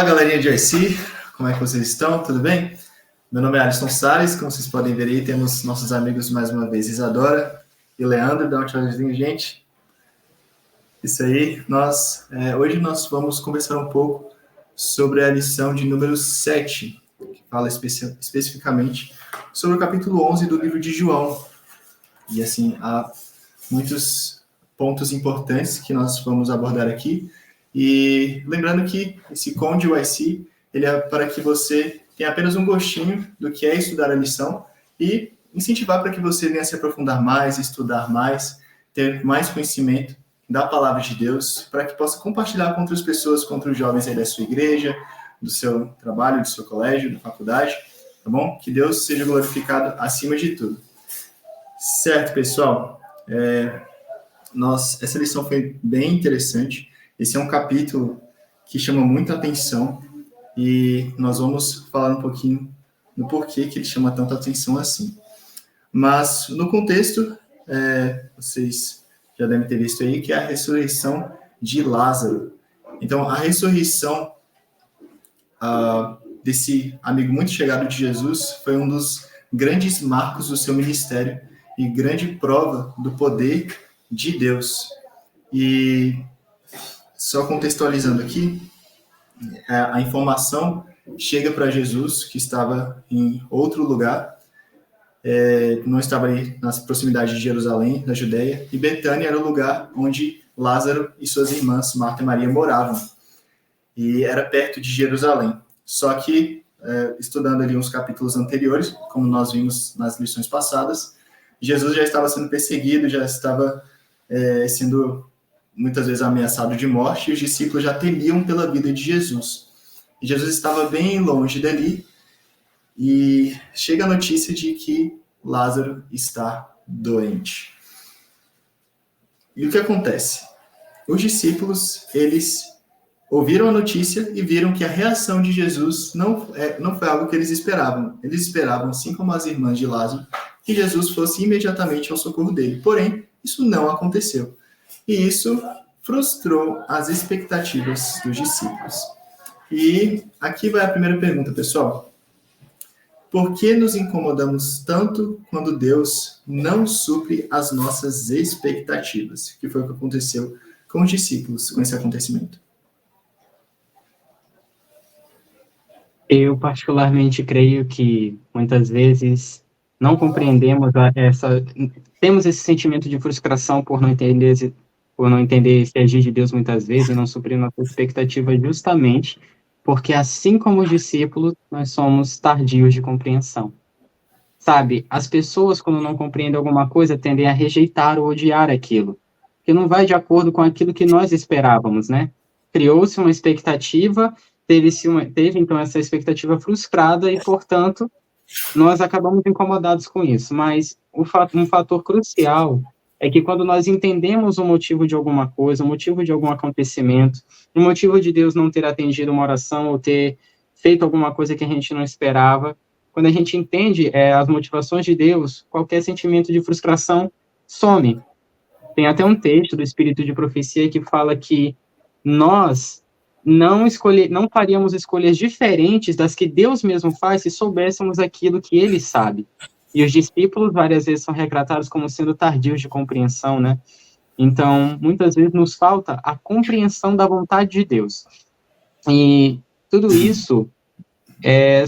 Olá, galerinha de IC, como é que vocês estão? Tudo bem? Meu nome é Alisson Salles, como vocês podem ver aí, temos nossos amigos mais uma vez, Isadora e Leandro, dá um tchauzinho, gente. Isso aí, hoje nós vamos conversar um pouco sobre a lição de número 7, que fala especificamente sobre o capítulo 11 do livro de João. E assim, há muitos pontos importantes que nós vamos abordar aqui. E lembrando que esse Conde YC, ele é para que você tenha apenas um gostinho do que é estudar a lição e incentivar para que você venha se aprofundar mais, estudar mais, ter mais conhecimento da palavra de Deus, para que possa compartilhar com outras pessoas, com outros jovens aí da sua igreja, do seu trabalho, do seu colégio, da faculdade, tá bom? Que Deus seja glorificado acima de tudo. Certo, pessoal? Essa lição foi bem interessante. Esse é um capítulo que chama muita atenção e nós vamos falar um pouquinho do porquê que ele chama tanta atenção assim. Mas, no contexto, vocês já devem ter visto aí que é a ressurreição de Lázaro. Então, a ressurreição desse amigo muito chegado de Jesus foi um dos grandes marcos do seu ministério e grande prova do poder de Deus. E só contextualizando aqui, a informação chega para Jesus, que estava em outro lugar, não estava ali nas proximidades de Jerusalém, na Judéia, e Betânia era o lugar onde Lázaro e suas irmãs, Marta e Maria, moravam. E era perto de Jerusalém. Só que, estudando ali uns capítulos anteriores, como nós vimos nas lições passadas, Jesus já estava sendo perseguido, já estava sendo muitas vezes ameaçado de morte, e os discípulos já temiam pela vida de Jesus. E Jesus estava bem longe dali, e chega a notícia de que Lázaro está doente. E o que acontece? Os discípulos, eles ouviram a notícia e viram que a reação de Jesus não foi algo que eles esperavam. Eles esperavam, assim como as irmãs de Lázaro, que Jesus fosse imediatamente ao socorro dele. Porém, isso não aconteceu. E isso frustrou as expectativas dos discípulos. E aqui vai a primeira pergunta, pessoal. Por que nos incomodamos tanto quando Deus não supre as nossas expectativas? Que foi o que aconteceu com os discípulos, com esse acontecimento. Eu particularmente creio que muitas vezes não compreendemos temos esse sentimento de frustração por não entender esse agir de Deus muitas vezes e não suprir nossa expectativa justamente porque, assim como os discípulos, nós somos tardios de compreensão. Sabe, as pessoas, quando não compreendem alguma coisa, tendem a rejeitar ou odiar aquilo, que não vai de acordo com aquilo que nós esperávamos, né? Criou-se uma expectativa, teve então essa expectativa frustrada e, portanto, nós acabamos incomodados com isso. Mas um fator crucial é que quando nós entendemos o motivo de alguma coisa, o motivo de algum acontecimento, o motivo de Deus não ter atendido uma oração ou ter feito alguma coisa que a gente não esperava, quando a gente entende as motivações de Deus, qualquer sentimento de frustração some. Tem até um texto do Espírito de Profecia que fala que nós não faríamos escolhas diferentes das que Deus mesmo faz se soubéssemos aquilo que ele sabe. E os discípulos várias vezes são retratados como sendo tardios de compreensão, né? Então, muitas vezes nos falta a compreensão da vontade de Deus. E tudo isso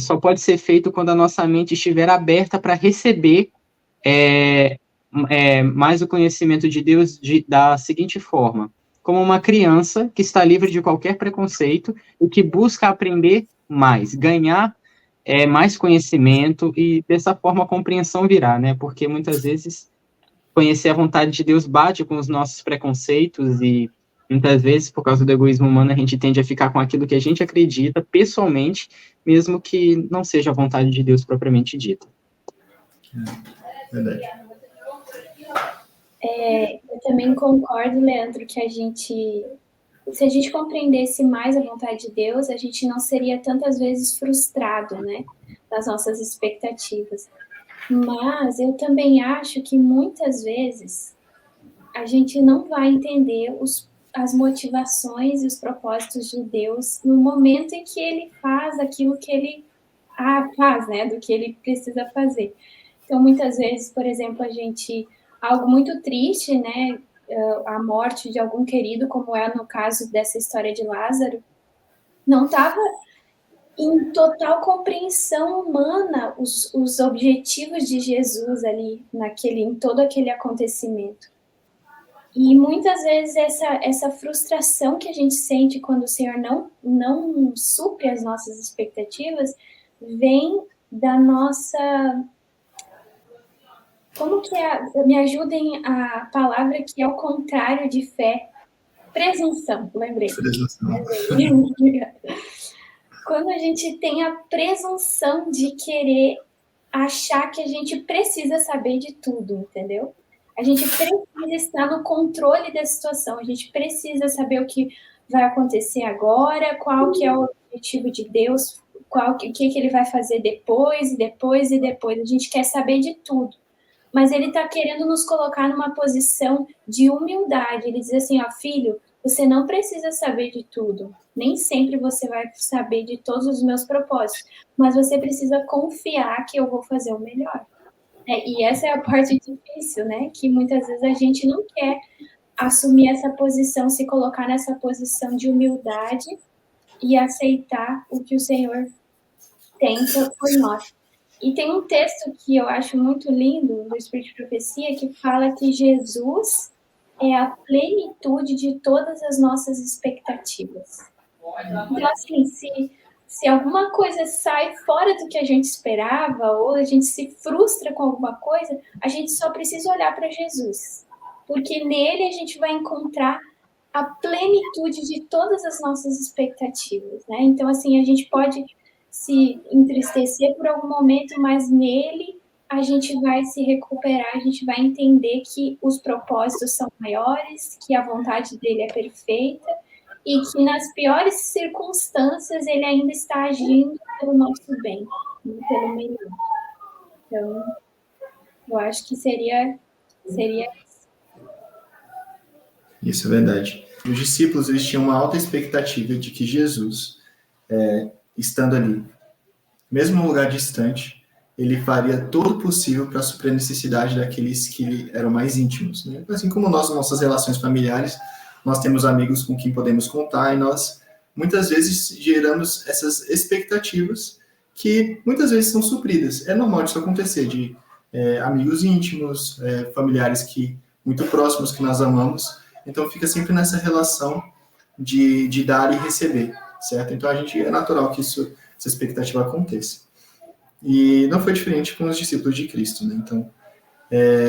só pode ser feito quando a nossa mente estiver aberta para receber mais o conhecimento de Deus da seguinte forma: como uma criança que está livre de qualquer preconceito e que busca aprender mais, ganhar mais conhecimento, e dessa forma a compreensão virá, né? Porque muitas vezes conhecer a vontade de Deus bate com os nossos preconceitos e muitas vezes, por causa do egoísmo humano, a gente tende a ficar com aquilo que a gente acredita pessoalmente, mesmo que não seja a vontade de Deus propriamente dita. Verdade. Eu também concordo, Leandro, que se a gente compreendesse mais a vontade de Deus, a gente não seria tantas vezes frustrado, né, das nossas expectativas. Mas eu também acho que muitas vezes a gente não vai entender as motivações e os propósitos de Deus no momento em que ele faz aquilo que ele faz, né, do que ele precisa fazer. Então, muitas vezes, por exemplo, algo muito triste, né, a morte de algum querido, como é no caso dessa história de Lázaro, não estava em total compreensão humana os objetivos de Jesus ali, em todo aquele acontecimento. E muitas vezes essa frustração que a gente sente quando o Senhor não supre as nossas expectativas vem da nossa... Como que me ajudem a palavra que é o contrário de fé? Presunção, lembrei. Presunção. Quando a gente tem a presunção de querer achar que a gente precisa saber de tudo, entendeu? A gente precisa estar no controle da situação, a gente precisa saber o que vai acontecer agora, qual que é o objetivo de Deus, o que ele vai fazer depois, e depois, e depois. A gente quer saber de tudo. Mas ele está querendo nos colocar numa posição de humildade. Ele diz assim, filho, você não precisa saber de tudo. Nem sempre você vai saber de todos os meus propósitos, mas você precisa confiar que eu vou fazer o melhor. E essa é a parte difícil, né? Que muitas vezes a gente não quer assumir essa posição, se colocar nessa posição de humildade e aceitar o que o Senhor tem por nós. E tem um texto que eu acho muito lindo, do Espírito de Profecia, que fala que Jesus é a plenitude de todas as nossas expectativas. Então, assim, se alguma coisa sai fora do que a gente esperava, ou a gente se frustra com alguma coisa, a gente só precisa olhar para Jesus. Porque nele a gente vai encontrar a plenitude de todas as nossas expectativas, né? Então, assim, a gente pode se entristecer por algum momento, mas nele a gente vai se recuperar, a gente vai entender que os propósitos são maiores, que a vontade dele é perfeita e que nas piores circunstâncias ele ainda está agindo pelo nosso bem, pelo melhor. Então, eu acho que seria isso. Isso é verdade. Os discípulos, eles tinham uma alta expectativa de que Jesus, estando ali, mesmo num lugar distante, ele faria todo o possível para suprir a necessidade daqueles que eram mais íntimos, né? Assim como nós, nossas relações familiares, nós temos amigos com quem podemos contar e nós, muitas vezes, geramos essas expectativas que, muitas vezes, são supridas. É normal disso acontecer, de amigos íntimos, familiares muito próximos que nós amamos. Então, fica sempre nessa relação de dar e receber, certo? Então, é natural que essa expectativa aconteça. E não foi diferente com os discípulos de Cristo, né? Então,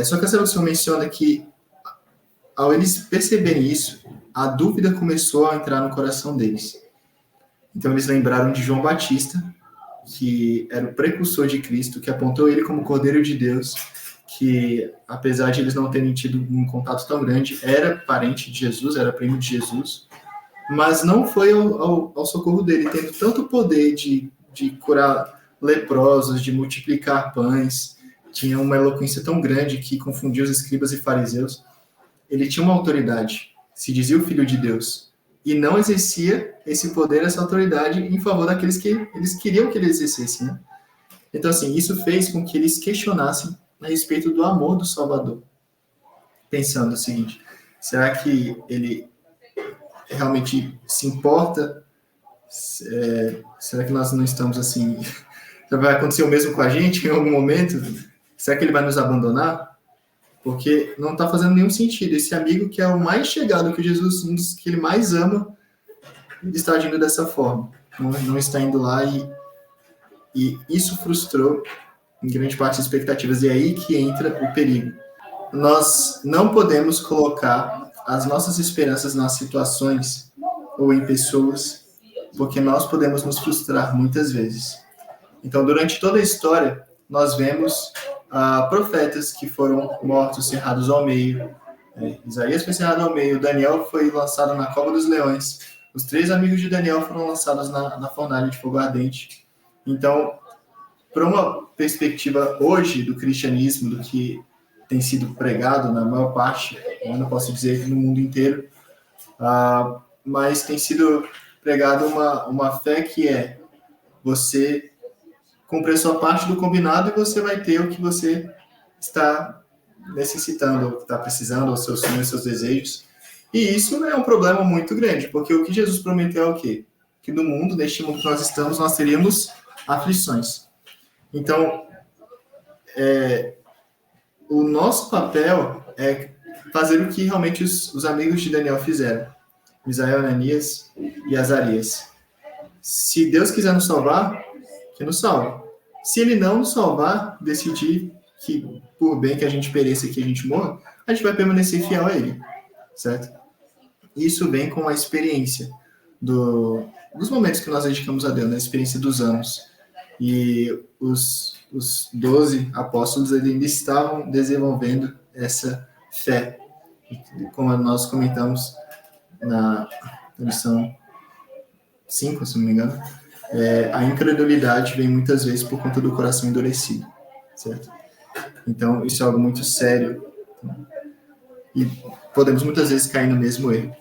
só que a Senhora menciona que, ao eles perceberem isso, a dúvida começou a entrar no coração deles. Então, eles lembraram de João Batista, que era o precursor de Cristo, que apontou ele como Cordeiro de Deus, que, apesar de eles não terem tido um contato tão grande, era parente de Jesus, era primo de Jesus, mas não foi ao socorro dele, tendo tanto poder de curar leprosos, de multiplicar pães, tinha uma eloquência tão grande que confundia os escribas e fariseus. Ele tinha uma autoridade, se dizia o Filho de Deus, e não exercia esse poder, essa autoridade em favor daqueles que eles queriam que ele exercesse, né? Então, assim, isso fez com que eles questionassem a respeito do amor do Salvador, pensando o seguinte: será que ele realmente se importa? Será que nós não estamos assim? Vai acontecer o mesmo com a gente em algum momento? Será que ele vai nos abandonar? Porque não está fazendo nenhum sentido. Esse amigo que é o mais chegado que Jesus, um dos que ele mais ama, ele está agindo dessa forma. Não está indo lá e isso frustrou em grande parte as expectativas. E é aí que entra o perigo. Nós não podemos colocar as nossas esperanças nas situações ou em pessoas, porque nós podemos nos frustrar muitas vezes. Então, durante toda a história, nós vemos profetas que foram mortos, cerrados ao meio. Isaías foi cerrado ao meio, Daniel foi lançado na cova dos leões, os 3 amigos de Daniel foram lançados na fornalha de fogo ardente. Então, para uma perspectiva hoje do cristianismo, do que tem sido pregado na maior parte, eu não posso dizer no mundo inteiro, Mas tem sido pregada uma fé que é você cumprir a sua parte do combinado e você vai ter o que você está necessitando, o que está precisando, os seus sonhos, os seus desejos. E isso é um problema muito grande, porque o que Jesus prometeu é o quê? Que no mundo, neste mundo que nós estamos, nós teríamos aflições. Então, o nosso papel é fazer o que realmente os amigos de Daniel fizeram. Misael, Ananias e Azarias. Se Deus quiser nos salvar, que nos salve. Se Ele não nos salvar, decidir que por bem que a gente pereça e que a gente morra, a gente vai permanecer fiel a Ele, certo? Isso vem com a experiência dos momentos que nós dedicamos a Deus, na experiência dos anos. E os 12 apóstolos ainda estavam desenvolvendo essa fé. Como nós comentamos na lição 5, se não me engano, a incredulidade vem muitas vezes por conta do coração endurecido, certo? Então, isso é algo muito sério. E podemos muitas vezes cair no mesmo erro,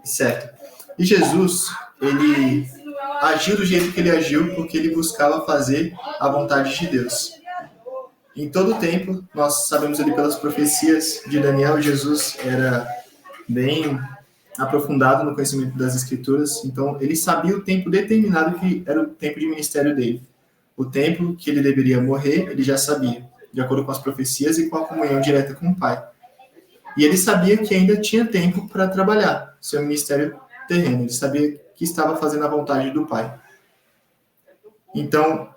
certo? E Jesus, ele agiu do jeito que ele agiu porque ele buscava fazer a vontade de Deus. Em todo o tempo, nós sabemos ali pelas profecias de Daniel, Jesus era bem aprofundado no conhecimento das Escrituras, então ele sabia o tempo determinado que era o tempo de ministério dele. O tempo que ele deveria morrer, ele já sabia, de acordo com as profecias e com a comunhão direta com o Pai. E ele sabia que ainda tinha tempo para trabalhar seu ministério terreno, ele sabia que estava fazendo a vontade do Pai. Então,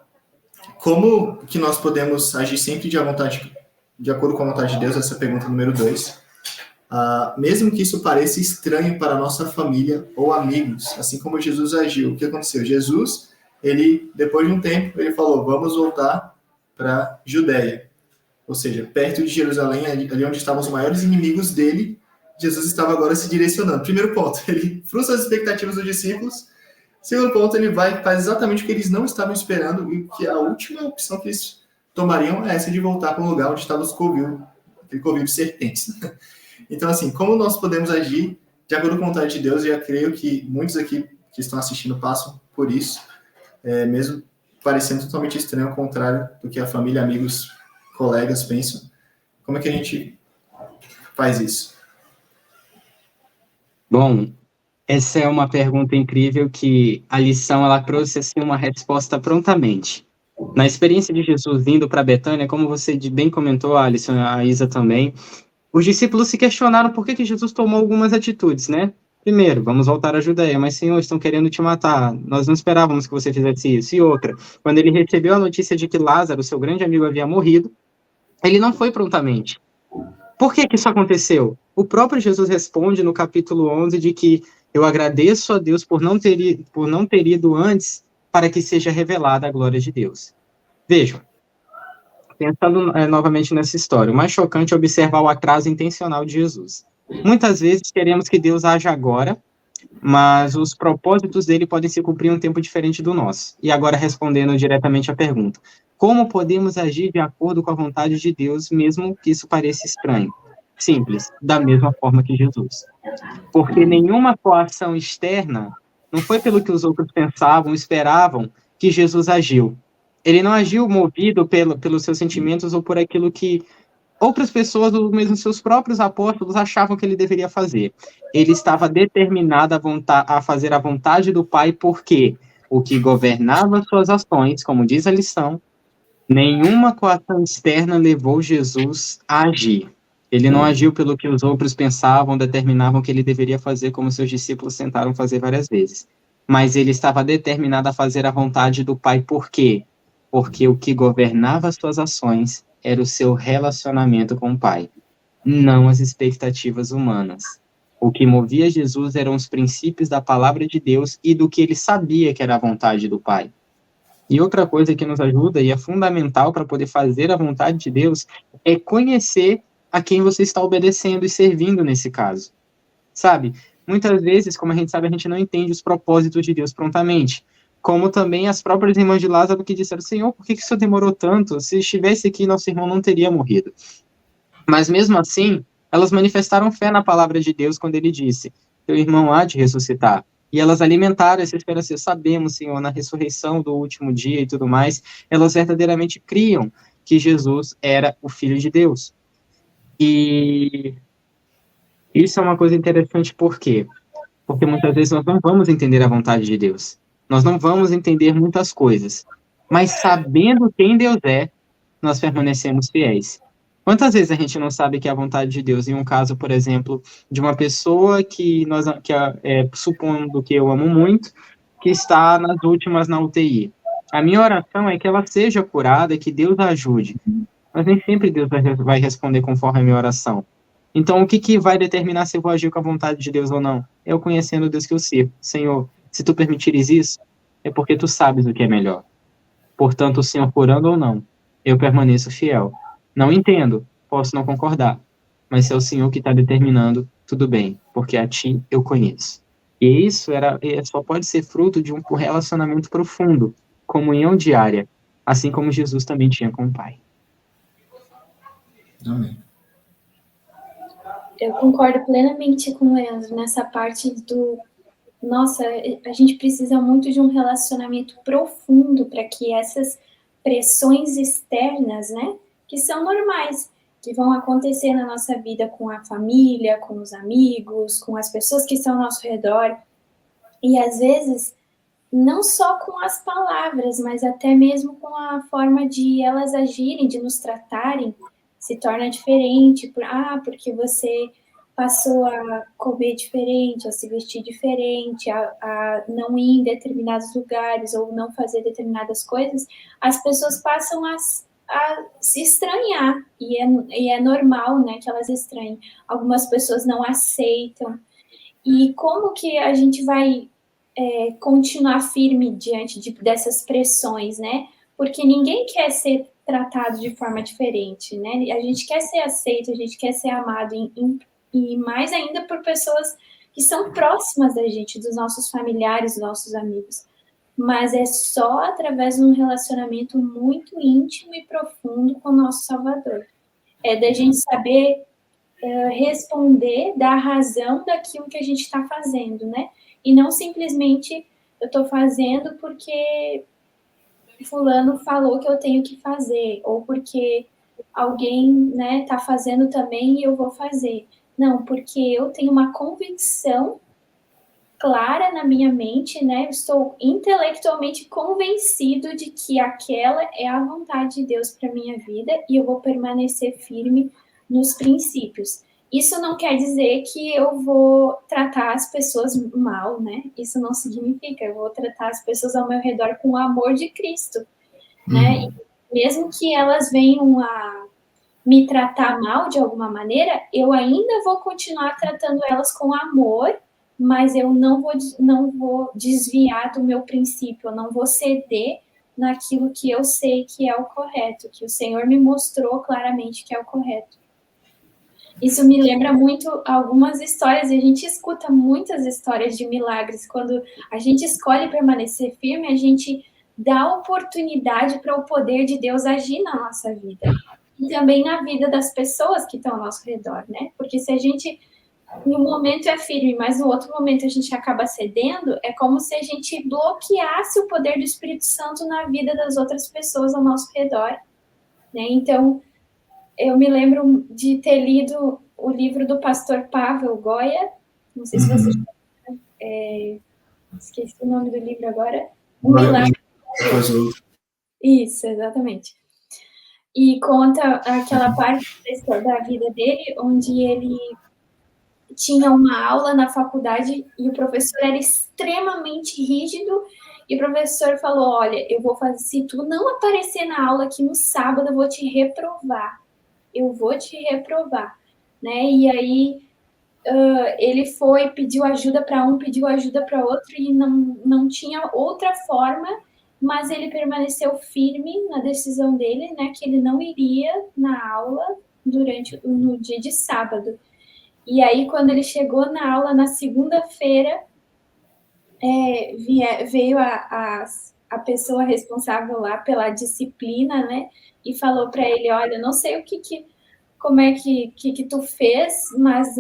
como que nós podemos agir sempre de acordo com a vontade de Deus? Essa é a pergunta número 2. Mesmo que isso pareça estranho para a nossa família ou amigos, assim como Jesus agiu. O que aconteceu? Jesus, depois de um tempo, ele falou, vamos voltar para Judeia. Ou seja, perto de Jerusalém, ali onde estavam os maiores inimigos dele, Jesus estava agora se direcionando. Primeiro ponto, ele frustra as expectativas dos discípulos. Segundo ponto, ele faz exatamente o que eles não estavam esperando e que a última opção que eles tomariam é essa de voltar para o lugar onde estavam aquele covil de serpentes. Então, assim, como nós podemos agir de acordo com a vontade de Deus? Eu creio que muitos aqui que estão assistindo passam por isso, mesmo parecendo totalmente estranho, ao contrário do que a família, amigos, colegas pensam. Como é que a gente faz isso? Bom, essa é uma pergunta incrível que a lição ela trouxe assim, uma resposta prontamente. Na experiência de Jesus indo para Betânia, como você bem comentou, Alisson, a Isa também, os discípulos se questionaram por que Jesus tomou algumas atitudes, né? Primeiro, vamos voltar à Judeia, mas Senhor, estão querendo te matar, nós não esperávamos que você fizesse isso. E outra, quando ele recebeu a notícia de que Lázaro, seu grande amigo, havia morrido, ele não foi prontamente. Por que isso aconteceu? O próprio Jesus responde no capítulo 11 de que eu agradeço a Deus por não ter ido antes para que seja revelada a glória de Deus. Vejam, pensando novamente nessa história, o mais chocante é observar o atraso intencional de Jesus. Muitas vezes queremos que Deus haja agora, mas os propósitos dele podem se cumprir em um tempo diferente do nosso. E agora, respondendo diretamente à pergunta, como podemos agir de acordo com a vontade de Deus, mesmo que isso pareça estranho? Simples, da mesma forma que Jesus. Porque nenhuma coação externa, não foi pelo que os outros pensavam, esperavam, que Jesus agiu. Ele não agiu movido pelos seus sentimentos ou por aquilo que outras pessoas, ou mesmo seus próprios apóstolos, achavam que ele deveria fazer. Ele estava determinado a fazer a vontade do Pai, porque o que governava suas ações, como diz a lição, nenhuma coação externa levou Jesus a agir. Ele não agiu pelo que os outros pensavam, determinavam que ele deveria fazer, como seus discípulos tentaram fazer várias vezes. Mas ele estava determinado a fazer a vontade do Pai, por quê? Porque o que governava suas ações era o seu relacionamento com o Pai, não as expectativas humanas. O que movia Jesus eram os princípios da palavra de Deus e do que ele sabia que era a vontade do Pai. E outra coisa que nos ajuda e é fundamental para poder fazer a vontade de Deus é conhecer a quem você está obedecendo e servindo nesse caso. Sabe? Muitas vezes, como a gente sabe, a gente não entende os propósitos de Deus prontamente. Como também as próprias irmãs de Lázaro que disseram, Senhor, por que isso demorou tanto? Se estivesse aqui, nosso irmão não teria morrido. Mas mesmo assim, Elas manifestaram fé na palavra de Deus quando ele disse: teu irmão há de ressuscitar. E elas alimentaram essa esperança. Sabemos, Senhor, na ressurreição do último dia e tudo mais, elas verdadeiramente criam que Jesus era o Filho de Deus. E isso é uma coisa interessante, por quê? Porque muitas vezes nós não vamos entender a vontade de Deus. Nós não vamos entender muitas coisas. Mas sabendo quem Deus é, nós permanecemos fiéis. Quantas vezes a gente não sabe que é a vontade de Deus? Em um caso, por exemplo, de uma pessoa supondo que eu amo muito, que está nas últimas na UTI. A minha oração é que ela seja curada, que Deus a ajude. Mas nem sempre Deus vai responder conforme a minha oração. Então, o que vai determinar se eu vou agir com a vontade de Deus ou não? Eu conhecendo o Deus que eu sirvo. Senhor, se tu permitires isso, é porque tu sabes o que é melhor. Portanto, o Senhor curando ou não, eu permaneço fiel. Não entendo, posso não concordar, mas se é o Senhor que está determinando, tudo bem, porque a ti eu conheço. E isso só pode ser fruto de um relacionamento profundo, comunhão diária, assim como Jesus também tinha com o Pai. Amém. Eu concordo plenamente com o Leandro nessa parte nossa, a gente precisa muito de um relacionamento profundo para que essas pressões externas, né, que são normais, que vão acontecer na nossa vida com a família, com os amigos, com as pessoas que estão ao nosso redor, e às vezes não só com as palavras, mas até mesmo com a forma de elas agirem, de nos tratarem, se torna diferente, porque você passou a comer diferente, a se vestir diferente, a não ir em determinados lugares ou não fazer determinadas coisas, as pessoas passam a se estranhar, e é normal, né, que elas estranhem. Algumas pessoas não aceitam. E como que a gente vai continuar firme diante dessas pressões, né? Porque ninguém quer ser tratado de forma diferente, né? A gente quer ser aceito, a gente quer ser amado, e mais ainda por pessoas que são próximas da gente, dos nossos familiares, dos nossos amigos. Mas é só através de um relacionamento muito íntimo e profundo com o nosso Salvador. É da gente saber responder, dar razão daquilo que a gente está fazendo, né? E não simplesmente eu estou fazendo porque fulano falou que eu tenho que fazer, ou porque alguém, né, está fazendo também e eu vou fazer. Não, porque eu tenho uma convicção clara na minha mente, né? Eu estou intelectualmente convencido de que aquela é a vontade de Deus para minha vida e eu vou permanecer firme nos princípios. Isso não quer dizer que eu vou tratar as pessoas mal, né? Isso não significa, eu vou tratar as pessoas ao meu redor com o amor de Cristo, né? E mesmo que elas venham a me tratar mal de alguma maneira, eu ainda vou continuar tratando elas com amor, mas eu não vou desviar do meu princípio, eu não vou ceder naquilo que eu sei que é o correto, que o Senhor me mostrou claramente que é o correto. Isso me lembra muito algumas histórias, e a gente escuta muitas histórias de milagres. Quando a gente escolhe permanecer firme, a gente dá oportunidade para o poder de Deus agir na nossa vida. E também na vida das pessoas que estão ao nosso redor, né? Porque se a gente, em um momento é firme, mas no outro momento a gente acaba cedendo, é como se a gente bloqueasse o poder do Espírito Santo na vida das outras pessoas ao nosso redor, né? Então, eu me lembro de ter lido o livro do pastor Pavel Goya, não sei se você esqueci o nome do livro agora. Um Milagre. Isso, exatamente. E conta aquela parte da vida dele, onde ele tinha uma aula na faculdade e o professor era extremamente rígido, e o professor falou, olha, eu vou fazer, se tu não aparecer na aula aqui no sábado, eu vou te reprovar. Eu vou te reprovar, né? E aí ele foi, pediu ajuda para um, pediu ajuda para outro, e não tinha outra forma, mas ele permaneceu firme na decisão dele, né? Que ele não iria na aula no dia de sábado. E aí, quando ele chegou na aula na segunda-feira, veio a pessoa responsável lá pela disciplina, né? E falou para ele, olha, não sei como é que tu fez, mas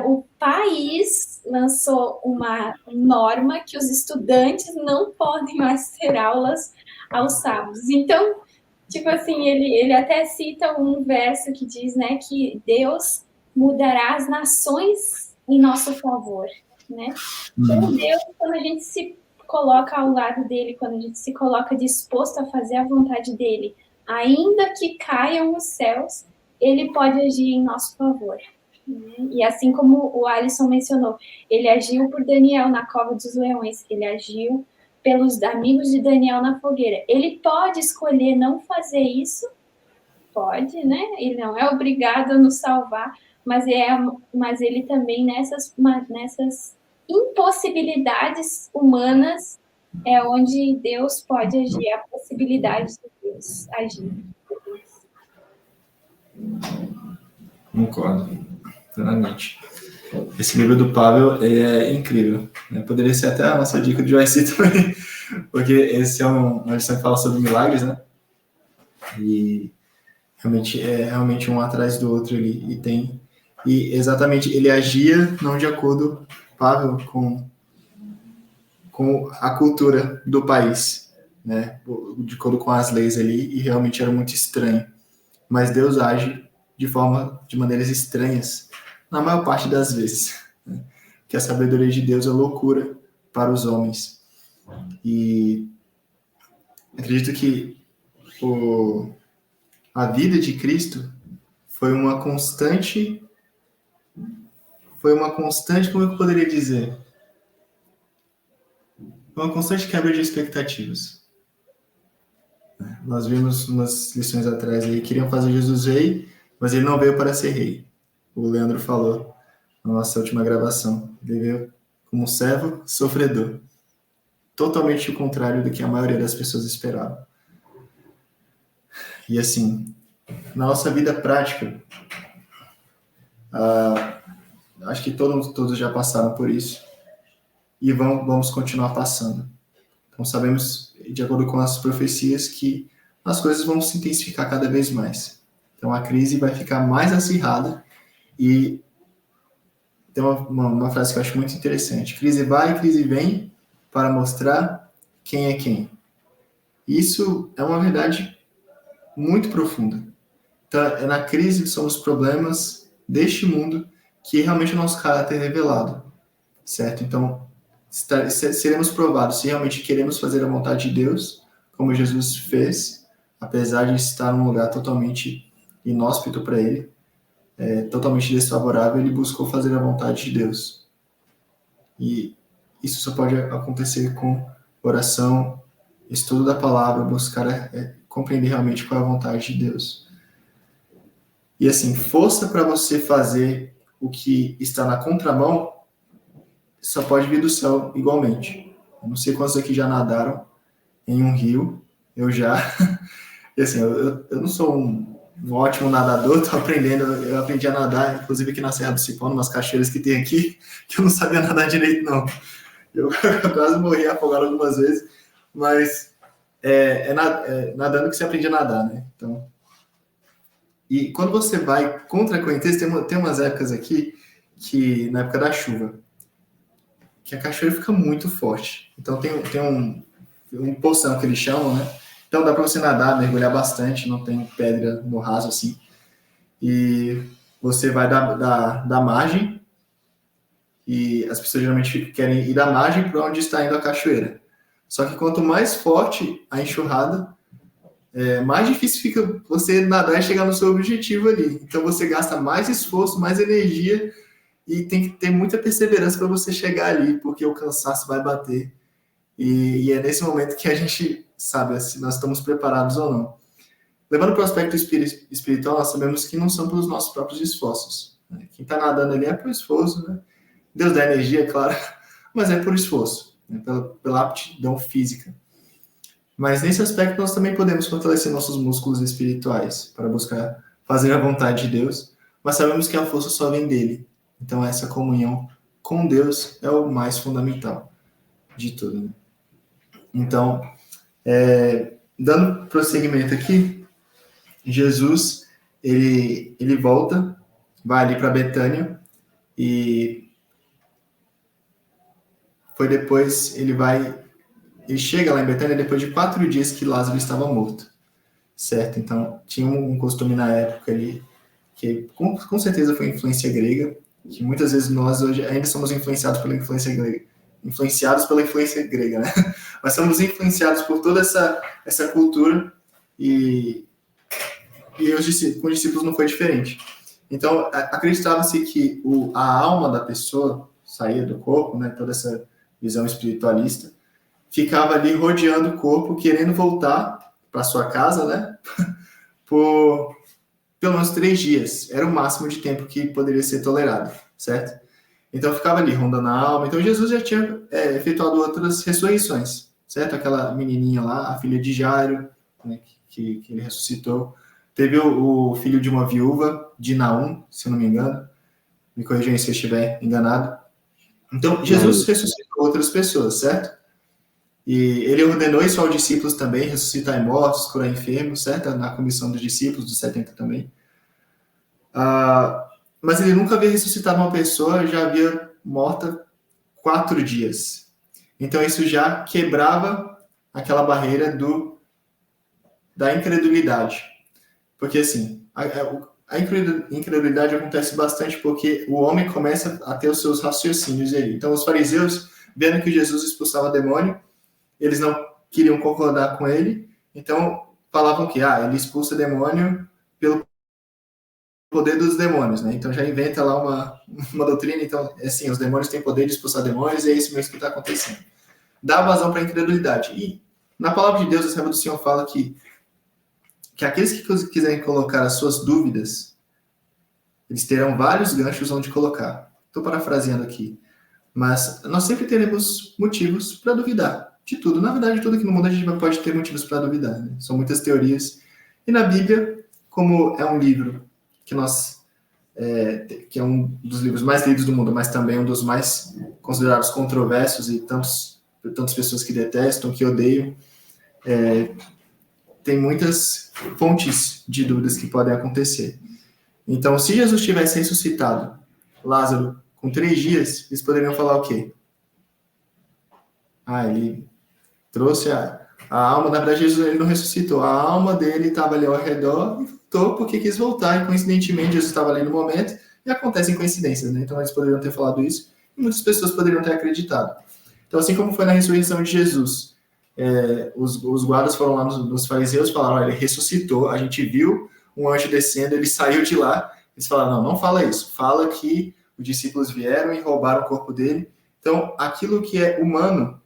o país lançou uma norma que os estudantes não podem mais ter aulas aos sábados. Então, tipo assim, ele até cita um verso que diz, né, que Deus mudará as nações em nosso favor, né? Então, Deus, quando a gente se coloca ao lado dele, quando a gente se coloca disposto a fazer a vontade dele, ainda que caiam os céus, ele pode agir em nosso favor. Né? E assim como o Alisson mencionou, ele agiu por Daniel na cova dos leões, ele agiu pelos amigos de Daniel na fogueira. Ele pode escolher não fazer isso, pode, né? Ele não é obrigado a nos salvar, mas ele também nessas impossibilidades humanas é onde Deus pode agir, a possibilidade de Deus agir. Concordo, plenamente. Esse livro do Pavel é incrível, né? Poderia ser até a nossa dica de OIC também, porque esse é uma lição que fala sobre milagres, né? E realmente um atrás do outro ali, e exatamente ele agia não de acordo, Pavel, com a cultura do país, né? De acordo com as leis ali, e realmente era muito estranho. Mas Deus age de maneiras estranhas, na maior parte das vezes. Né? Que a sabedoria de Deus é loucura para os homens. E acredito que a vida de Cristo foi uma constante, como eu poderia dizer? Uma constante quebra de expectativas. Nós vimos umas lições atrás aí, queriam fazer Jesus rei, mas ele não veio para ser rei. O Leandro falou na nossa última gravação. Ele veio como servo sofredor. Totalmente o contrário do que a maioria das pessoas esperava. E assim, na nossa vida prática, acho que todos já passaram por isso e vamos continuar passando. Então sabemos, de acordo com as profecias, que as coisas vão se intensificar cada vez mais. Então a crise vai ficar mais acirrada e tem uma frase que eu acho muito interessante. Crise vai, crise vem para mostrar quem é quem. Isso é uma verdade muito profunda. Então, é na crise que são os problemas deste mundo que realmente o nosso caráter é revelado, certo? Então, seremos provados se realmente queremos fazer a vontade de Deus, como Jesus fez, apesar de estar num lugar totalmente inóspito para ele, totalmente desfavorável, ele buscou fazer a vontade de Deus. E isso só pode acontecer com oração, estudo da palavra, buscar compreender realmente qual é a vontade de Deus. E assim, força para você fazer o que está na contramão só pode vir do céu igualmente. Eu não sei quantos aqui já nadaram em um rio, eu já. E assim, eu não sou um ótimo nadador, eu aprendi a nadar, inclusive aqui na Serra do Cipó, umas cachoeiras que tem aqui, que eu não sabia nadar direito, não. Eu quase morri afogado algumas vezes, mas nadando que você aprende a nadar, né? Então, e quando você vai contra a correnteza, tem umas épocas aqui, que na época da chuva, que a cachoeira fica muito forte. Então tem um poção que eles chamam, né? Então dá para você nadar, mergulhar bastante, não tem pedra no raso assim. E você vai da margem, e as pessoas geralmente querem ir da margem para onde está indo a cachoeira. Só que quanto mais forte a enxurrada, mais difícil fica você nadar e chegar no seu objetivo ali. Então você gasta mais esforço, mais energia e tem que ter muita perseverança para você chegar ali, porque o cansaço vai bater. E é nesse momento que a gente sabe se nós estamos preparados ou não. Levando para o aspecto espiritual, nós sabemos que não são pelos nossos próprios esforços. Né? Quem está nadando ali é por esforço, né? Deus dá energia, claro, mas é por esforço, né? pela aptidão física. Mas nesse aspecto nós também podemos fortalecer nossos músculos espirituais para buscar fazer a vontade de Deus, mas sabemos que a força só vem dele. Então essa comunhão com Deus é o mais fundamental de tudo. Né? Então, dando prosseguimento aqui, Jesus, ele volta, vai ali para Betânia, e foi depois, ele chega lá em Betânia depois de 4 dias que Lázaro estava morto, certo? Então, tinha um costume na época ali, que com certeza foi influência grega, que muitas vezes nós hoje ainda somos influenciados pela influência grega, né? Mas somos influenciados por toda essa cultura, e com os discípulos não foi diferente. Então, acreditava-se que a alma da pessoa saía do corpo, né? Toda essa visão espiritualista, ficava ali rodeando o corpo, querendo voltar para sua casa, né? Por pelo menos 3 dias. Era o máximo de tempo que poderia ser tolerado, certo? Então, ficava ali rondando a alma. Então, Jesus já tinha efetuado outras ressurreições, certo? Aquela menininha lá, a filha de Jairo, né, que ele ressuscitou. Teve o filho de uma viúva, de Naum, se eu não me engano. Me corrijam se eu estiver enganado. Então, Jesus ressuscitou outras pessoas, certo? E ele ordenou isso aos discípulos também, ressuscitar mortos, curar enfermos, certo? Na comissão dos discípulos, dos 70 também. Mas ele nunca havia ressuscitado uma pessoa, já havia morta 4 dias. Então, isso já quebrava aquela barreira da incredulidade. Porque, assim, a incredulidade acontece bastante porque o homem começa a ter os seus raciocínios ali. Então, os fariseus, vendo que Jesus expulsava demônio, eles não queriam concordar com ele, então falavam que ele expulsa demônio pelo poder dos demônios, né? Então já inventa lá uma doutrina, então, assim, os demônios têm poder de expulsar demônios, e é isso mesmo que está acontecendo. Dá vazão para a incredulidade. E na palavra de Deus, o servo do Senhor fala que aqueles que quiserem colocar as suas dúvidas, eles terão vários ganchos onde colocar. Estou parafraseando aqui. Mas nós sempre teremos motivos para duvidar de tudo. Na verdade, tudo aqui no mundo a gente pode ter motivos para duvidar, né? São muitas teorias. E na Bíblia, como é um livro que que é um dos livros mais lidos do mundo, mas também um dos mais considerados controversos, e tantas pessoas que detestam, que odeiam, tem muitas fontes de dúvidas que podem acontecer. Então, se Jesus tivesse ressuscitado Lázaro com 3 dias, eles poderiam falar o quê? Ele trouxe a alma. Na verdade, Jesus ele não ressuscitou. A alma dele estava ali ao redor e voltou porque quis voltar. E, coincidentemente, Jesus estava ali no momento. E acontecem coincidências, né? Então, eles poderiam ter falado isso e muitas pessoas poderiam ter acreditado. Então, assim como foi na ressurreição de Jesus, os guardas foram lá nos fariseus e falaram: ele ressuscitou, a gente viu um anjo descendo, ele saiu de lá. Eles falaram: não fala isso. Fala que os discípulos vieram e roubaram o corpo dele. Então, aquilo que é humano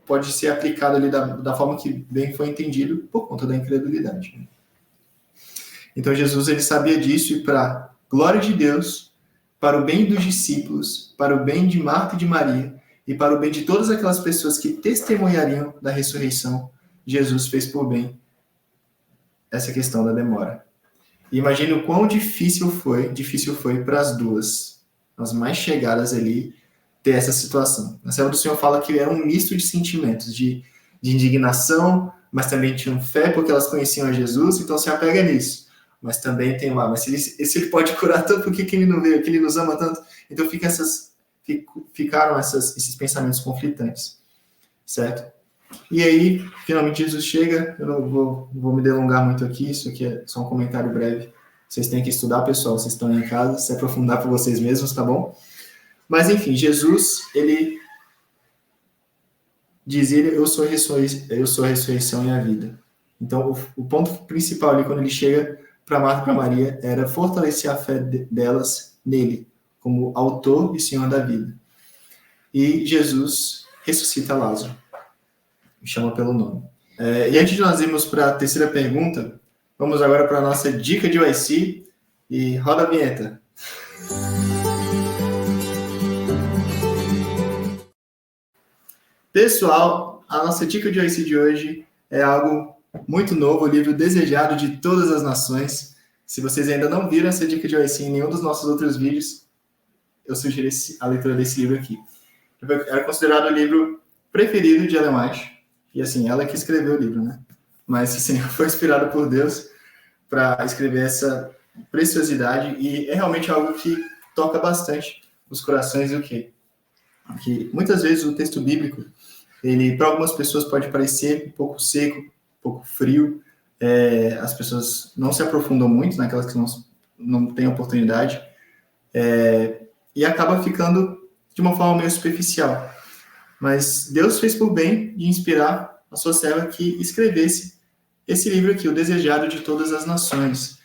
pode ser aplicado ali da forma que bem foi entendido por conta da incredulidade. Então, Jesus ele sabia disso, e para glória de Deus, para o bem dos discípulos, para o bem de Marta e de Maria, e para o bem de todas aquelas pessoas que testemunhariam da ressurreição, Jesus fez por bem essa questão da demora. E imagine o quão difícil foi para as duas, as mais chegadas ali, ter essa situação. A serva do Senhor fala que era um misto de sentimentos, de indignação, mas também tinham fé, porque elas conheciam a Jesus, então se apega nisso. Mas também tem mas se ele pode curar tanto, por que ele não veio? Que ele nos ama tanto? Então ficaram esses pensamentos conflitantes, certo? E aí, finalmente Jesus chega. Eu não vou me delongar muito aqui, isso aqui é só um comentário breve. Vocês têm que estudar, pessoal, vocês estão aí em casa, se aprofundar por vocês mesmos, tá bom? Mas, enfim, Jesus, ele dizia: eu sou a ressurreição e a vida. Então, o ponto principal ali, quando ele chega para Marta e para Maria, era fortalecer a fé delas nele, como autor e senhor da vida. E Jesus ressuscita Lázaro, me chama pelo nome. E antes de nós irmos para a terceira pergunta, vamos agora para a nossa dica de YC, e roda a vinheta. Pessoal, a nossa dica de YC de hoje é algo muito novo, o livro desejado de todas as nações. Se vocês ainda não viram essa dica de YC em nenhum dos nossos outros vídeos, eu sugiro a leitura desse livro aqui. Era considerado o livro preferido de Ellen White, e assim, ela que escreveu o livro, né? Mas assim, foi inspirado por Deus, para escrever essa preciosidade, e é realmente algo que toca bastante os corações do quê? Porque muitas vezes o texto bíblico, ele para algumas pessoas pode parecer um pouco seco, um pouco frio, as pessoas não se aprofundam muito naquelas que não têm oportunidade, e acaba ficando de uma forma meio superficial. Mas Deus fez por bem de inspirar a sua serva que escrevesse esse livro aqui, O Desejado de Todas as Nações.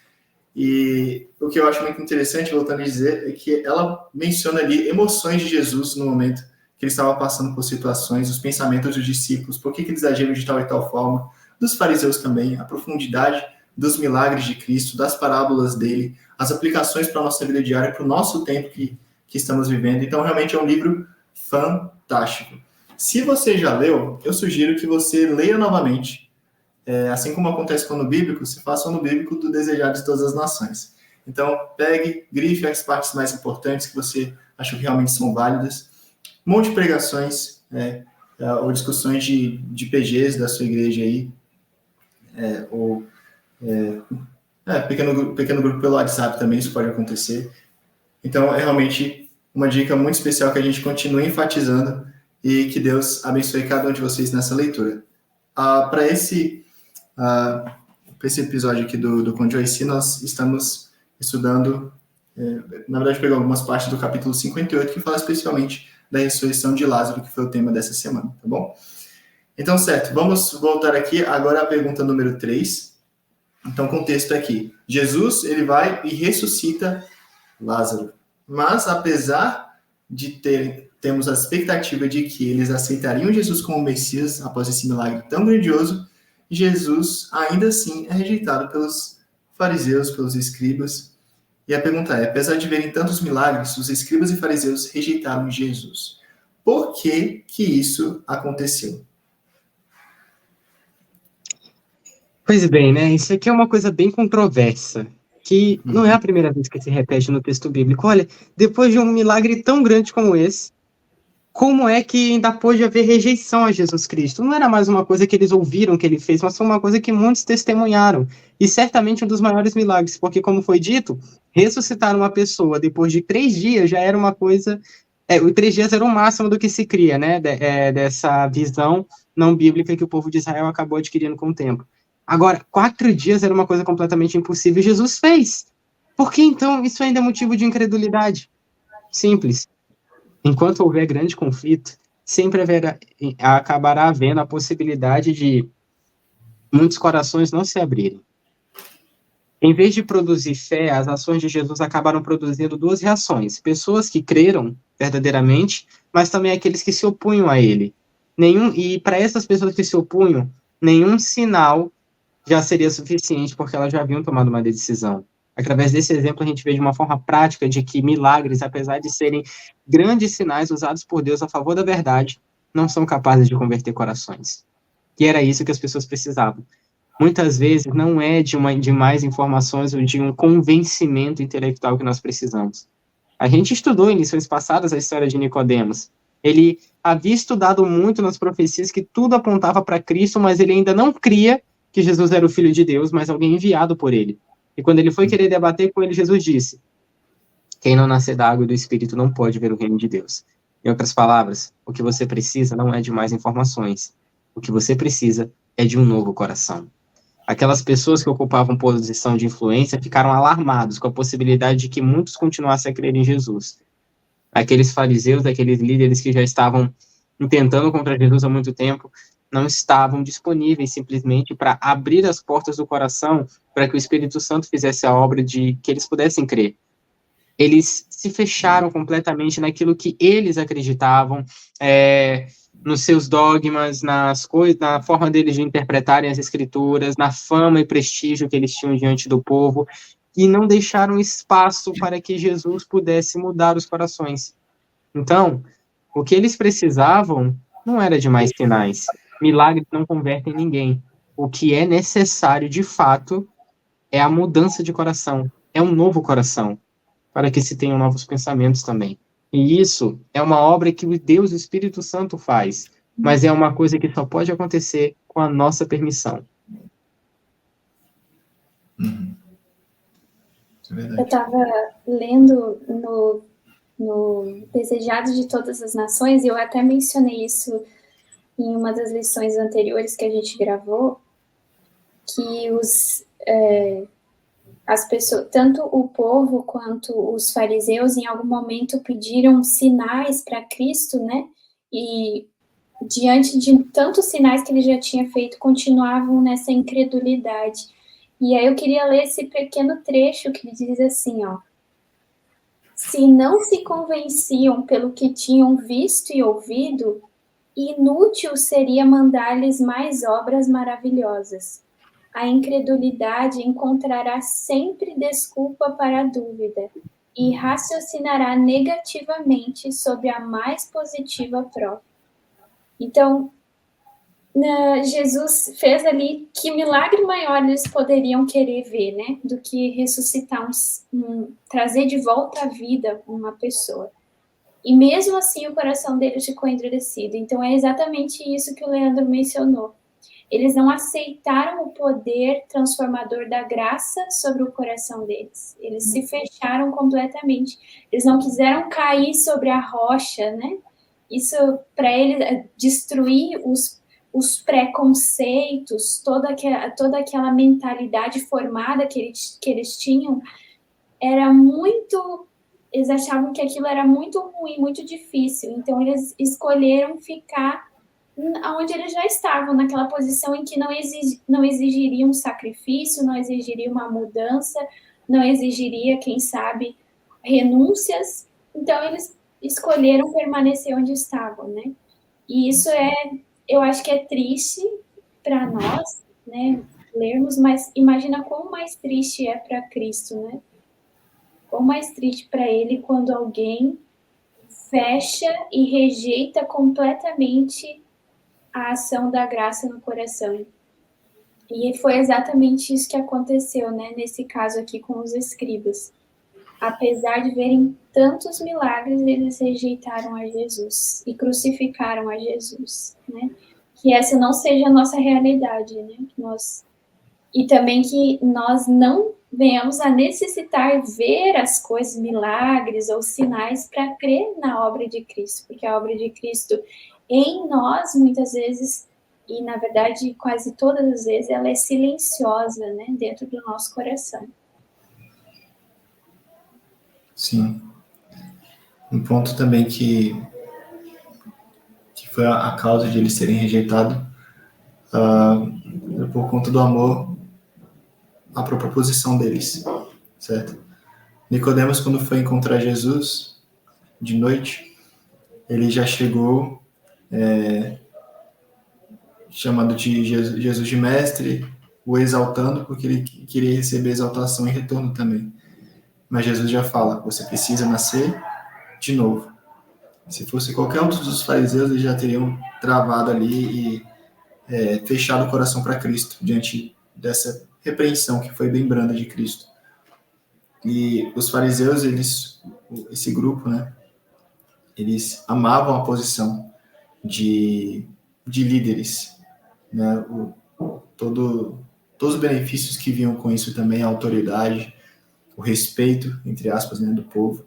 E o que eu acho muito interessante, voltando a dizer, é que ela menciona ali emoções de Jesus no momento que ele estava passando por situações, os pensamentos dos discípulos, por que eles agiram de tal e tal forma, dos fariseus também, a profundidade dos milagres de Cristo, das parábolas dele, as aplicações para a nossa vida diária, para o nosso tempo que estamos vivendo. Então, realmente é um livro fantástico. Se você já leu, eu sugiro que você leia novamente. Assim como acontece com o ano bíblico, se faça o ano bíblico do Desejado de Todas as Nações. Então, pegue, grife as partes mais importantes que você acha que realmente são válidas. Um monte de pregações, ou discussões de PGs da sua igreja aí, pequeno grupo pelo WhatsApp também, isso pode acontecer. Então, é realmente uma dica muito especial que a gente continue enfatizando e que Deus abençoe cada um de vocês nessa leitura. Para esse episódio aqui do Conjoice, nós estamos estudando, na verdade, pegou algumas partes do capítulo 58, que fala especialmente da ressurreição de Lázaro, que foi o tema dessa semana, tá bom? Então, certo, vamos voltar aqui agora à pergunta número 3. Então, o contexto é aqui. Jesus, ele vai e ressuscita Lázaro. Mas, apesar de termos a expectativa de que eles aceitariam Jesus como Messias após esse milagre tão grandioso, Jesus, ainda assim, é rejeitado pelos fariseus, pelos escribas. E a pergunta é, apesar de verem tantos milagres, os escribas e fariseus rejeitaram Jesus. Por que isso aconteceu? Pois bem, né? Isso aqui é uma coisa bem controversa, que não é a primeira vez que se repete no texto bíblico. Olha, depois de um milagre tão grande como esse, como é que ainda pôde haver rejeição a Jesus Cristo? Não era mais uma coisa que eles ouviram que ele fez, mas foi uma coisa que muitos testemunharam. E certamente um dos maiores milagres, porque, como foi dito, ressuscitar uma pessoa depois de 3 dias já era uma coisa... os 3 dias era o máximo do que se cria, né? Dessa visão não bíblica que o povo de Israel acabou adquirindo com o tempo. Agora, 4 dias era uma coisa completamente impossível e Jesus fez. Por que, então, isso ainda é motivo de incredulidade? Simples. Enquanto houver grande conflito, sempre acabará havendo a possibilidade de muitos corações não se abrirem. Em vez de produzir fé, as ações de Jesus acabaram produzindo 2 reações. Pessoas que creram verdadeiramente, mas também aqueles que se opunham a ele. E para essas pessoas que se opunham, nenhum sinal já seria suficiente, porque elas já haviam tomado uma decisão. Através desse exemplo, a gente vê de uma forma prática de que milagres, apesar de serem grandes sinais usados por Deus a favor da verdade, não são capazes de converter corações. E era isso que as pessoas precisavam. Muitas vezes não é de mais informações ou de um convencimento intelectual que nós precisamos. A gente estudou em lições passadas a história de Nicodemos. Ele havia estudado muito nas profecias que tudo apontava para Cristo, mas ele ainda não cria que Jesus era o Filho de Deus, mas alguém enviado por ele. E quando ele foi querer debater com ele, Jesus disse: quem não nascer da água e do Espírito não pode ver o reino de Deus. Em outras palavras, o que você precisa não é de mais informações. O que você precisa é de um novo coração. Aquelas pessoas que ocupavam posição de influência ficaram alarmados com a possibilidade de que muitos continuassem a crer em Jesus. Aqueles fariseus, aqueles líderes que já estavam intentando contra Jesus há muito tempo, não estavam disponíveis simplesmente para abrir as portas do coração para que o Espírito Santo fizesse a obra de que eles pudessem crer. Eles se fecharam completamente naquilo que eles acreditavam, nos seus dogmas, na forma deles de interpretarem as Escrituras, na fama e prestígio que eles tinham diante do povo, e não deixaram espaço para que Jesus pudesse mudar os corações. Então, o que eles precisavam não era de mais sinais. Milagres não convertem ninguém. O que é necessário, de fato, é a mudança de coração. É um novo coração, para que se tenham novos pensamentos também. E isso é uma obra que o Deus, o Espírito Santo, faz, mas é uma coisa que só pode acontecer com a nossa permissão. É verdade. Eu estava lendo no Desejado de Todas as Nações, e eu até mencionei isso em uma das lições anteriores que a gente gravou, que as pessoas, tanto o povo quanto os fariseus, em algum momento pediram sinais para Cristo, né? E diante de tantos sinais que ele já tinha feito, continuavam nessa incredulidade. E aí eu queria ler esse pequeno trecho que diz assim, ó: se não se convenciam pelo que tinham visto e ouvido, inútil seria mandar-lhes mais obras maravilhosas. A incredulidade encontrará sempre desculpa para a dúvida e raciocinará negativamente sobre a mais positiva prova. Então, Jesus fez ali que milagre maior eles poderiam querer ver, né? Do que ressuscitar, trazer de volta à vida uma pessoa. E mesmo assim o coração deles ficou endurecido. Então é exatamente isso que o Leandro mencionou. Eles não aceitaram o poder transformador da graça sobre o coração deles. Eles se fecharam completamente. Eles não quiseram cair sobre a rocha, né? Isso, para eles, destruir os preconceitos, toda aquela mentalidade formada que eles tinham, era muito... Eles achavam que aquilo era muito ruim, muito difícil. Então, eles escolheram ficar onde eles já estavam, naquela posição em que não exigiria um sacrifício, não exigiria uma mudança, não exigiria, quem sabe, renúncias. Então, eles escolheram permanecer onde estavam, né? E isso eu acho que é triste para nós, né, lermos, mas imagina quão mais triste é para Cristo, né? Quão mais triste para ele quando alguém fecha e rejeita completamente a ação da graça no coração. E foi exatamente isso que aconteceu, né, nesse caso aqui com os escribas. Apesar de verem tantos milagres, eles rejeitaram a Jesus e crucificaram a Jesus, né? Que essa não seja a nossa realidade, né? E também que nós não venhamos a necessitar ver as coisas, milagres ou sinais para crer na obra de Cristo, porque a obra de Cristo em nós, muitas vezes, e na verdade quase todas as vezes, ela é silenciosa, né, dentro do nosso coração. Sim. Um ponto também que foi a causa de eles serem rejeitados por conta do amor à proposição deles, certo? Nicodemos, quando foi encontrar Jesus de noite, ele já chegou chamando de Jesus de mestre, o exaltando, porque ele queria receber exaltação em retorno também. Mas Jesus já fala, você precisa nascer de novo. Se fosse qualquer outro dos fariseus, eles já teriam travado ali e fechado o coração para Cristo, diante dessa repreensão que foi bem branda de Cristo. E os fariseus, esse grupo, né, eles amavam a posição de líderes, né, todos os benefícios que vinham com isso também, a autoridade, o respeito, entre aspas, né, do povo.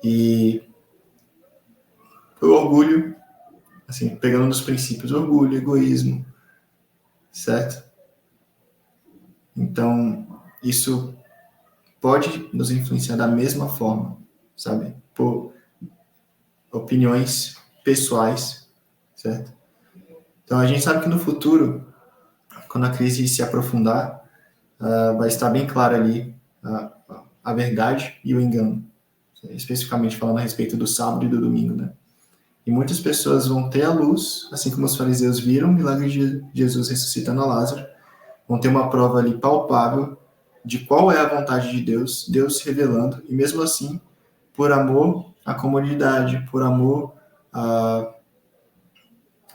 E o orgulho, assim, pegando nos princípios, orgulho, egoísmo, certo? Então, isso pode nos influenciar da mesma forma, sabe? Por opiniões pessoais, certo? Então, a gente sabe que no futuro, quando a crise se aprofundar, vai estar bem claro ali a verdade e o engano, especificamente falando a respeito do sábado e do domingo, né? E muitas pessoas vão ter a luz, assim como os fariseus viram o milagre de Jesus ressuscitando a Lázaro, vão ter uma prova ali palpável de qual é a vontade de Deus, Deus se revelando, e mesmo assim, por amor à comodidade, por amor à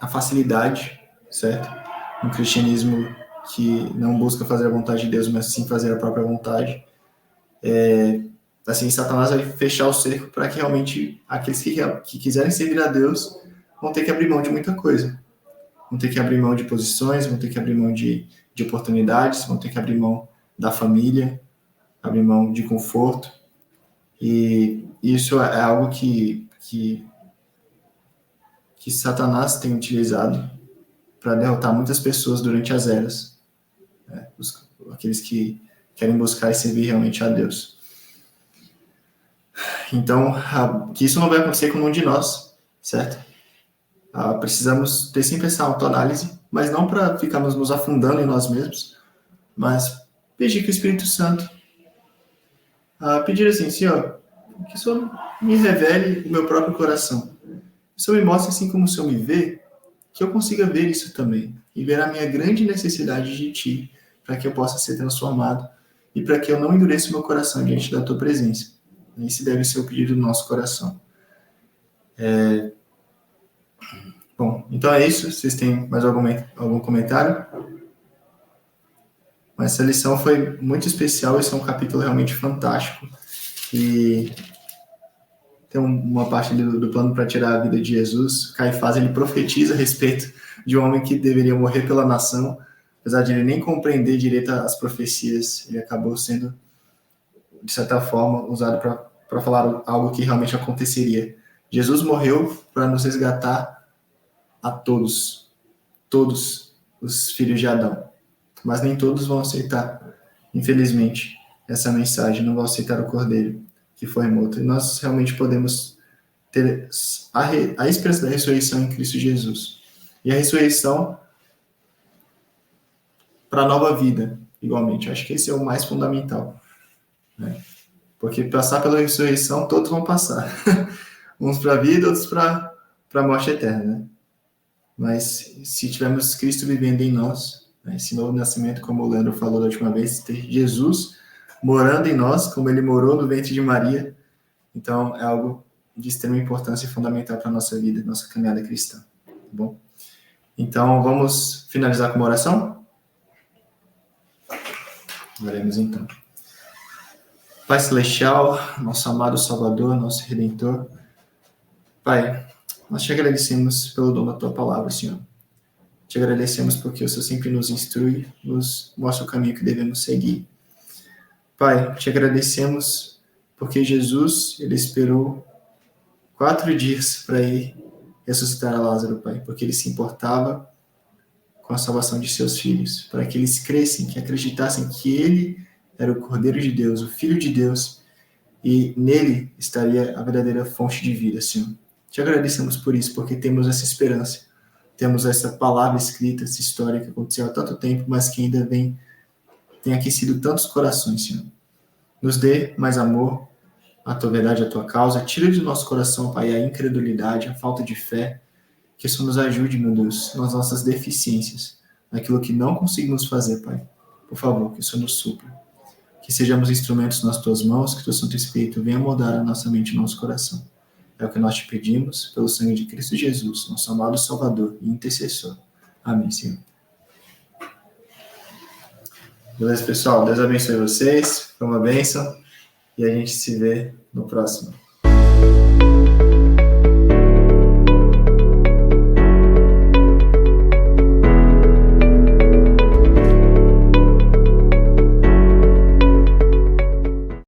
facilidade, certo? Um cristianismo que não busca fazer a vontade de Deus, mas sim fazer a própria vontade. Assim, Satanás vai fechar o cerco para que realmente aqueles que quiserem servir a Deus vão ter que abrir mão de muita coisa. Vão ter que abrir mão de posições, vão ter que abrir mão de oportunidades, vão ter que abrir mão da família, abrir mão de conforto. E isso é algo que Satanás tem utilizado para derrotar muitas pessoas durante as eras, né? Aqueles que querem buscar e servir realmente a Deus. Então, que isso não vai acontecer com nenhum de nós, certo? Precisamos ter sempre essa autoanálise, mas não para ficarmos nos afundando em nós mesmos, mas pedir que o Espírito Santo, pedir assim, Senhor, que o Senhor me revele o meu próprio coração. Que o Senhor me mostre assim como o Senhor me vê, que eu consiga ver isso também, e ver a minha grande necessidade de Ti, para que eu possa ser transformado, e para que eu não endureça o meu coração diante da Tua presença. Esse deve ser o pedido do nosso coração. Bom, então é isso. Vocês têm mais algum comentário? Mas essa lição foi muito especial. Esse é um capítulo realmente fantástico. E tem uma parte ali do plano para tirar a vida de Jesus. Caifás, ele profetiza a respeito de um homem que deveria morrer pela nação. Apesar de ele nem compreender direito as profecias, ele acabou sendo, de certa forma, usado para falar algo que realmente aconteceria. Jesus morreu para nos resgatar a todos os filhos de Adão. Mas nem todos vão aceitar, infelizmente, essa mensagem, não vão aceitar o Cordeiro que foi morto. E nós realmente podemos ter a esperança da ressurreição em Cristo Jesus. E a ressurreição para a nova vida, igualmente. Acho que esse é o mais fundamental, né? Porque passar pela ressurreição, todos vão passar. Uns para a vida, outros para a morte eterna, né? Mas se tivermos Cristo vivendo em nós, né, esse novo nascimento, como o Leandro falou da última vez, ter Jesus morando em nós, como ele morou no ventre de Maria, então é algo de extrema importância e fundamental para a nossa vida, nossa caminhada cristã. Tá bom? Então, vamos finalizar com uma oração? Oremos então. Pai Celestial, nosso amado Salvador, nosso Redentor, Pai, nós te agradecemos pelo dom da Tua palavra, Senhor. Te agradecemos porque o Senhor sempre nos instrui, nos mostra o caminho que devemos seguir. Pai, te agradecemos porque Jesus, ele esperou 4 dias para ir ressuscitar a Lázaro, Pai, porque ele se importava com a salvação de seus filhos, para que eles crescem, que acreditassem que ele era o Cordeiro de Deus, o Filho de Deus, e nele estaria a verdadeira fonte de vida, Senhor. Te agradecemos por isso, porque temos essa esperança, temos essa palavra escrita, essa história que aconteceu há tanto tempo, mas que ainda tem aquecido tantos corações, Senhor. Nos dê mais amor, a Tua verdade, a Tua causa. Tira do nosso coração, Pai, a incredulidade, a falta de fé. Que isso nos ajude, meu Deus, nas nossas deficiências, naquilo que não conseguimos fazer, Pai. Por favor, que isso nos supra. Que sejamos instrumentos nas Tuas mãos, que Teu Santo Espírito venha moldar a nossa mente e nosso coração. É o que nós te pedimos, pelo sangue de Cristo Jesus, nosso amado Salvador e intercessor. Amém, Senhor. Beleza, pessoal? Deus abençoe vocês. Foi uma bênção. E a gente se vê no próximo.